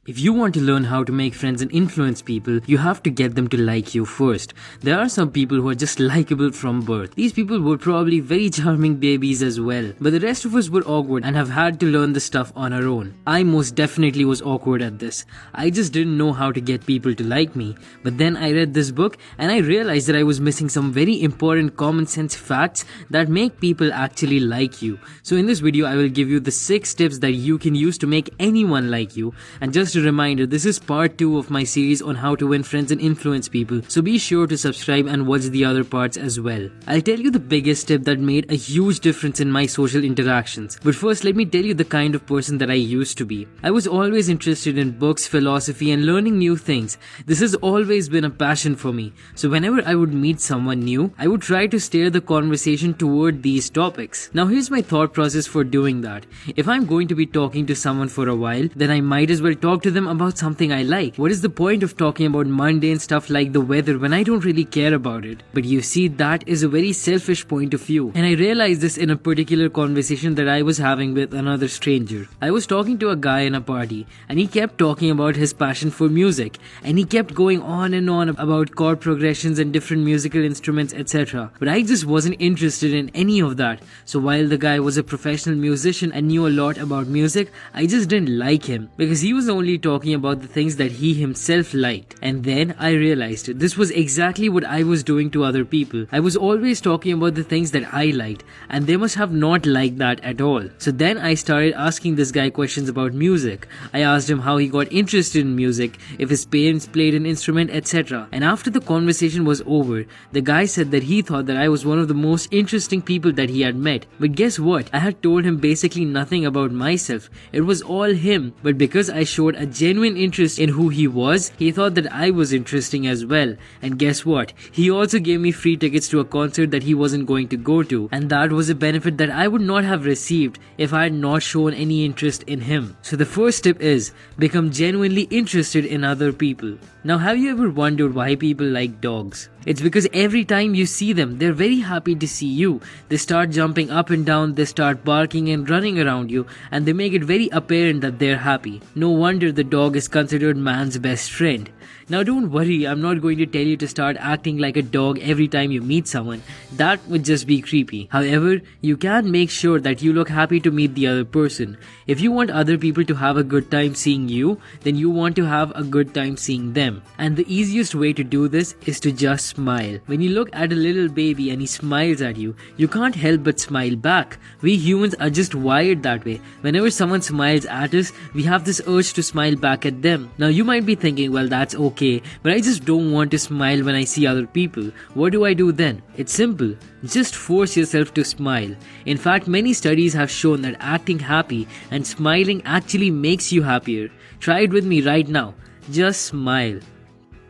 If you want to learn how to make friends and influence people, you have to get them to like you first. There are some people who are just likable from birth. These people were probably very charming babies as well, but the rest of us were awkward and have had to learn this stuff on our own. I most definitely was awkward at this. I just didn't know how to get people to like me, but then I read this book and I realized that I was missing some very important common sense facts that make people actually like you. So in this video, I will give you the 6 tips that you can use to make anyone like you. And just a reminder, this is part 2 of my series on how to win friends and influence people, so be sure to subscribe and watch the other parts as well. I'll tell you the biggest tip that made a huge difference in my social interactions. But first, let me tell you the kind of person that I used to be. I was always interested in books, philosophy, and learning new things. This has always been a passion for me. So whenever I would meet someone new, I would try to steer the conversation toward these topics. Now here's my thought process for doing that. If I'm going to be talking to someone for a while, then I might as well talk to them about something I like. What is the point of talking about mundane stuff like the weather when I don't really care about it? But you see, that is a very selfish point of view. And I realized this in a particular conversation that I was having with another stranger. I was talking to a guy in a party and he kept talking about his passion for music, and he kept going on and on about chord progressions and different musical instruments, etc. But I just wasn't interested in any of that. So while the guy was a professional musician and knew a lot about music, I just didn't like him because he was only talking about the things that he himself liked. And then I realized this was exactly what I was doing to other people. I was always talking about the things that I liked, and they must have not liked that at all. So then I started asking this guy questions about music. I asked him how he got interested in music, if his parents played an instrument, etc. And after the conversation was over, the guy said that he thought that I was one of the most interesting people that he had met. But guess what? I had told him basically nothing about myself. It was all him. But because I showed a genuine interest in who he was, he thought that I was interesting as well. And guess what? He also gave me free tickets to a concert that he wasn't going to go to. And that was a benefit that I would not have received if I had not shown any interest in him. So the first tip is, become genuinely interested in other people. Now, have you ever wondered why people like dogs? It's because every time you see them, they're very happy to see you. They start jumping up and down, they start barking and running around you, and they make it very apparent that they're happy. No wonder the dog is considered man's best friend. Now don't worry, I'm not going to tell you to start acting like a dog every time you meet someone. That would just be creepy. However, you can make sure that you look happy to meet the other person. If you want other people to have a good time seeing you, then you want to have a good time seeing them. And the easiest way to do this is to just smile. When you look at a little baby and he smiles at you, you can't help but smile back. We humans are just wired that way. Whenever someone smiles at us, we have this urge to smile back at them. Now you might be thinking, well, that's okay, but I just don't want to smile when I see other people. What do I do then? It's simple. Just force yourself to smile. In fact, many studies have shown that acting happy and smiling actually makes you happier. Try it with me right now. Just smile.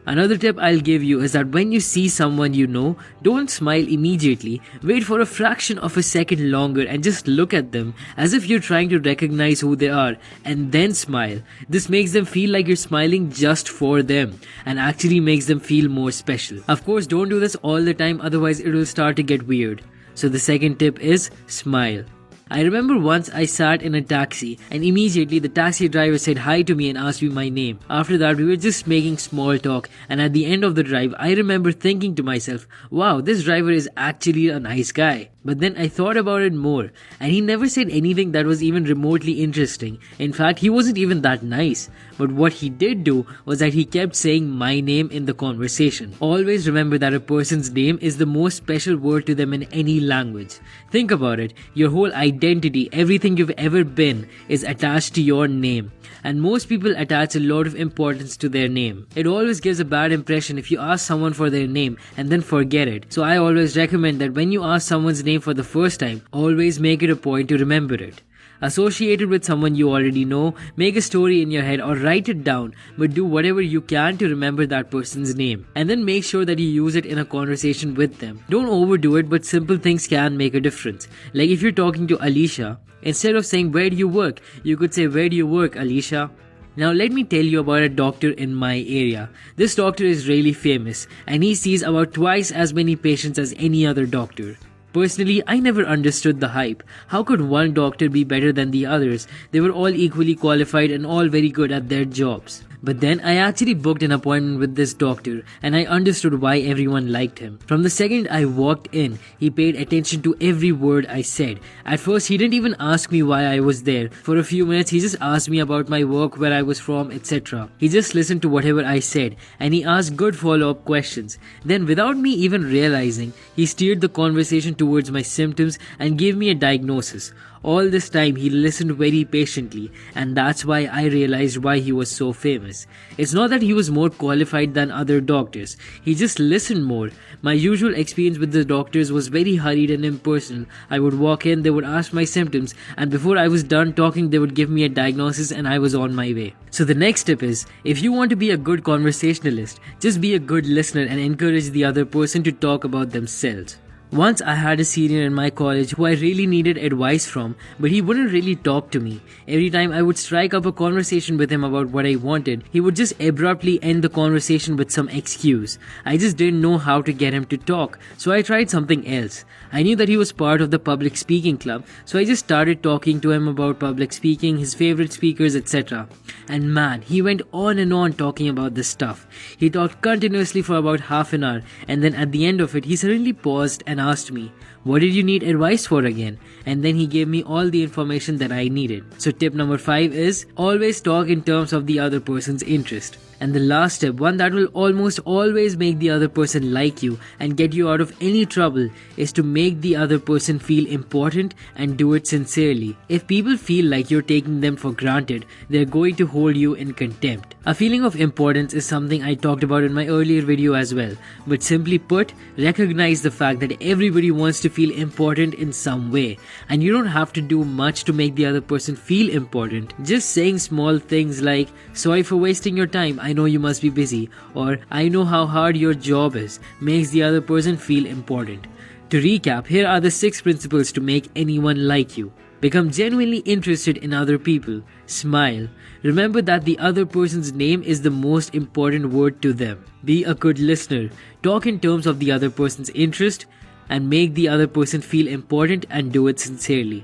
Another tip I'll give you is that when you see someone you know, don't smile immediately. Wait for a fraction of a second longer and just look at them as if you're trying to recognize who they are, and then smile. This makes them feel like you're smiling just for them and actually makes them feel more special. Of course, don't do this all the time, otherwise it will start to get weird. So the second tip is smile. I remember once I sat in a taxi and immediately the taxi driver said hi to me and asked me my name. After that, we were just making small talk, and at the end of the drive, I remember thinking to myself, wow, this driver is actually a nice guy. But then I thought about it more, and he never said anything that was even remotely interesting. In fact, he wasn't even that nice. But what he did do was that he kept saying my name in the conversation. Always remember that a person's name is the most special word to them in any language. Think about it. Your whole identity, everything you've ever been, is attached to your name. And most people attach a lot of importance to their name. It always gives a bad impression if you ask someone for their name and then forget it. So I always recommend that when you ask someone's name for the first time, always make it a point to remember it. Associate it with someone you already know, make a story in your head or write it down, but do whatever you can to remember that person's name. And then make sure that you use it in a conversation with them. Don't overdo it, but simple things can make a difference. Like if you're talking to Alicia, instead of saying where do you work, you could say where do you work, Alicia? Now let me tell you about a doctor in my area. This doctor is really famous and he sees about twice as many patients as any other doctor. Personally, I never understood the hype. How could one doctor be better than the others? They were all equally qualified and all very good at their jobs. But then I actually booked an appointment with this doctor and I understood why everyone liked him. From the second I walked in, he paid attention to every word I said. At first, he didn't even ask me why I was there. For a few minutes, he just asked me about my work, where I was from, etc. He just listened to whatever I said and he asked good follow-up questions. Then, without me even realizing, he steered the conversation towards my symptoms and gave me a diagnosis. All this time he listened very patiently, and that's why I realized why he was so famous. It's not that he was more qualified than other doctors, he just listened more. My usual experience with the doctors was very hurried and impersonal. I would walk in, they would ask my symptoms, and before I was done talking they would give me a diagnosis and I was on my way. So the next tip is, if you want to be a good conversationalist, just be a good listener and encourage the other person to talk about themselves. Once I had a senior in my college who I really needed advice from, but he wouldn't really talk to me. Every time I would strike up a conversation with him about what I wanted, he would just abruptly end the conversation with some excuse. I just didn't know how to get him to talk, so I tried something else. I knew that he was part of the public speaking club, so I just started talking to him about public speaking, his favorite speakers, etc. And man, he went on and on talking about this stuff. He talked continuously for about half an hour, and then at the end of it, he suddenly paused and asked me, "What did you need advice for again?" And then he gave me all the information that I needed. So tip number 5 is, always talk in terms of the other person's interest. And the last tip, one that will almost always make the other person like you and get you out of any trouble, is to make the other person feel important and do it sincerely. If people feel like you're taking them for granted, they're going to hold you in contempt. A feeling of importance is something I talked about in my earlier video as well, but simply put, recognize the fact that everybody wants to feel important in some way, and you don't have to do much to make the other person feel important. Just saying small things like, "Sorry for wasting your time, I know you must be busy," or "I know how hard your job is," makes the other person feel important. To recap, here are the 6 principles to make anyone like you. Become genuinely interested in other people. Smile. Remember that the other person's name is the most important word to them. Be a good listener. Talk in terms of the other person's interest and make the other person feel important and do it sincerely.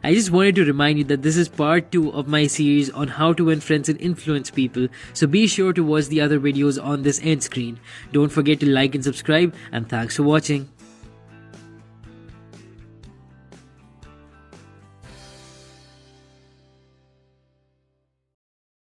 I just wanted to remind you that this is part 2 of my series on how to win friends and influence people, so be sure to watch the other videos on this end screen. Don't forget to like and subscribe, and thanks for watching.